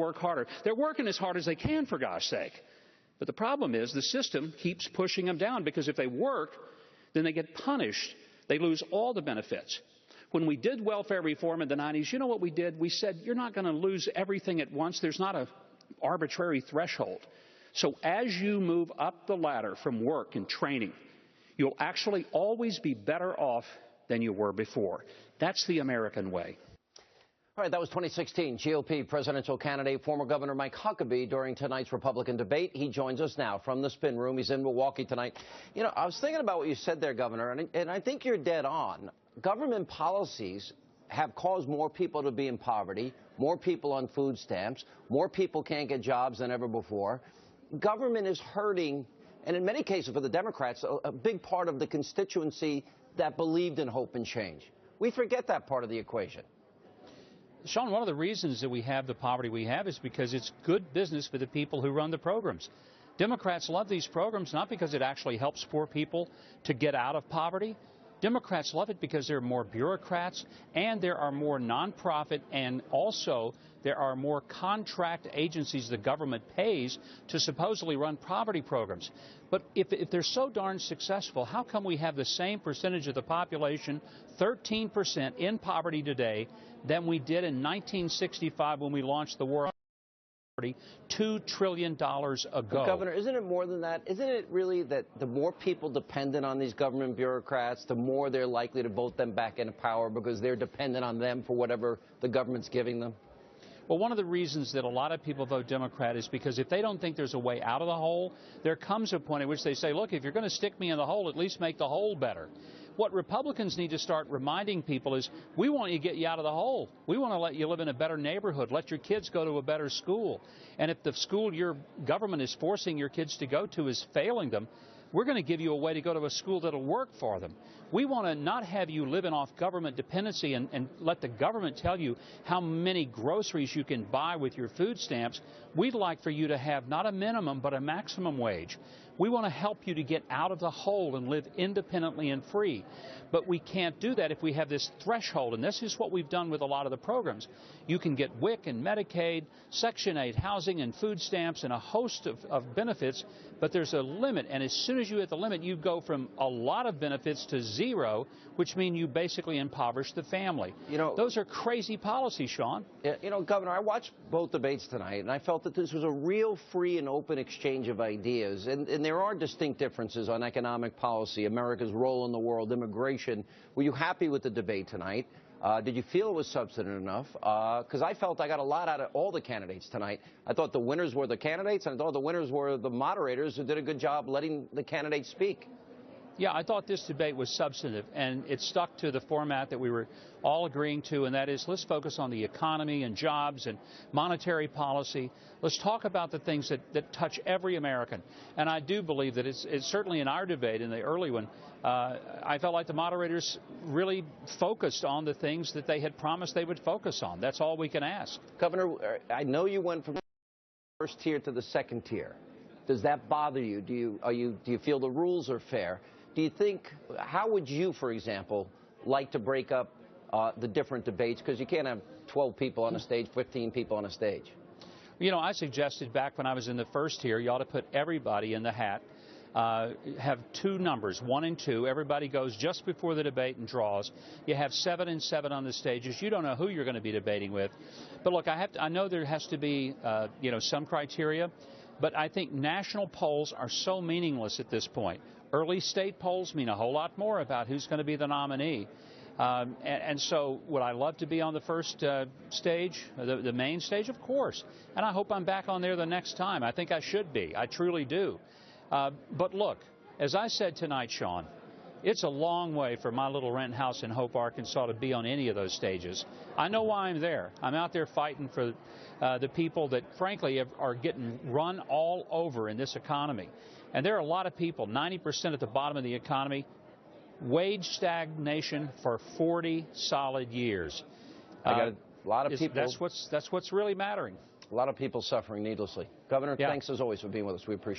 work harder. They're working as hard as they can, for gosh sake. But the problem is the system keeps pushing them down, because if they work, then they get punished. They lose all the benefits. When we did welfare reform in the 90s, you know what we did? We said, you're not going to lose everything at once. There's not an arbitrary threshold. So as you move up the ladder from work and training, you'll actually always be better off than you were before. That's the American way. All right, that was 2016 GOP presidential candidate, former Governor Mike Huckabee, during tonight's Republican debate. He joins us now from the spin room. He's in Milwaukee tonight. You know, I was thinking about what you said there, Governor, and I think you're dead on. Government policies have caused more people to be in poverty, more people on food stamps, more people can't get jobs than ever before. Government is hurting, and in many cases for the Democrats, a big part of the constituency that believed in hope and change. We forget that part of the equation. Sean, one of the reasons that we have the poverty we have is because it's good business for the people who run the programs. Democrats love these programs not because it actually helps poor people to get out of poverty. Democrats love it because there are more bureaucrats and there are more nonprofit, and also there are more contract agencies the government pays to supposedly run poverty programs. But if they're so darn successful, how come we have the same percentage of the population, 13%, in poverty today than we did in 1965 when we launched the war on poverty $2 trillion ago? But Governor, isn't it more than that? Isn't it really that the more people dependent on these government bureaucrats, the more they're likely to vote them back into power because they're dependent on them for whatever the government's giving them? Well, one of the reasons that a lot of people vote Democrat is because if they don't think there's a way out of the hole, there comes a point at which they say, look, if you're going to stick me in the hole, at least make the hole better. What Republicans need to start reminding people is, we want to get you out of the hole. We want to let you live in a better neighborhood, let your kids go to a better school. And if the school your government is forcing your kids to go to is failing them, we're going to give you a way to go to a school that'll work for them. We want to not have you living off government dependency and let the government tell you how many groceries you can buy with your food stamps. We'd like for you to have not a minimum but a maximum wage. We want to help you to get out of the hole and live independently and free. But we can't do that if we have this threshold, and this is what we've done with a lot of the programs. You can get WIC and Medicaid, Section 8 housing and food stamps and a host of benefits, but there's a limit, and as soon as you hit the limit, you go from a lot of benefits to zero, which means you basically impoverish the family. You know, those are crazy policies, Sean. You know, Governor, I watched both debates tonight, and I felt that this was a real free and open exchange of ideas, and there are distinct differences on economic policy, America's role in the world, immigration. Were you happy with the debate tonight? Did you feel it was substantive enough? Because I felt I got a lot out of all the candidates tonight. I thought the winners were the candidates, and I thought the winners were the moderators who did a good job letting the candidates speak. Yeah, I thought this debate was substantive, and it stuck to the format that we were all agreeing to, and that is, let's focus on the economy and jobs and monetary policy. Let's talk about the things that touch every American. And I do believe that it's certainly in our debate, in the early one, I felt like the moderators really focused on the things that they had promised they would focus on. That's all we can ask. Governor, I know you went from the first tier to the second tier. Does that bother you? Do you feel the rules are fair? Do you think, how would you, for example, like to break up the different debates? Because you can't have 12 people on a stage, 15 people on a stage. You know, I suggested back when I was in the first tier, you ought to put everybody in the hat. Have two numbers, 1 and 2. Everybody goes just before the debate and draws. You have 7 and 7 on the stages. You don't know who you're going to be debating with. But look, I know there has to be, some criteria. But I think national polls are so meaningless at this point. Early state polls mean a whole lot more about who's going to be the nominee. And so would I love to be on the first stage, the main stage? Of course. And I hope I'm back on there the next time. I think I should be. I truly do. But look, as I said tonight, Sean, it's a long way from my little rent house in Hope, Arkansas to be on any of those stages. I know why I'm there. I'm out there fighting for the people that, frankly, are getting run all over in this economy. And there are a lot of people, 90% at the bottom of the economy, wage stagnation for 40 solid years. I got a lot of people. That's what's really mattering. A lot of people suffering needlessly. Governor, thanks as always for being with us. We appreciate it.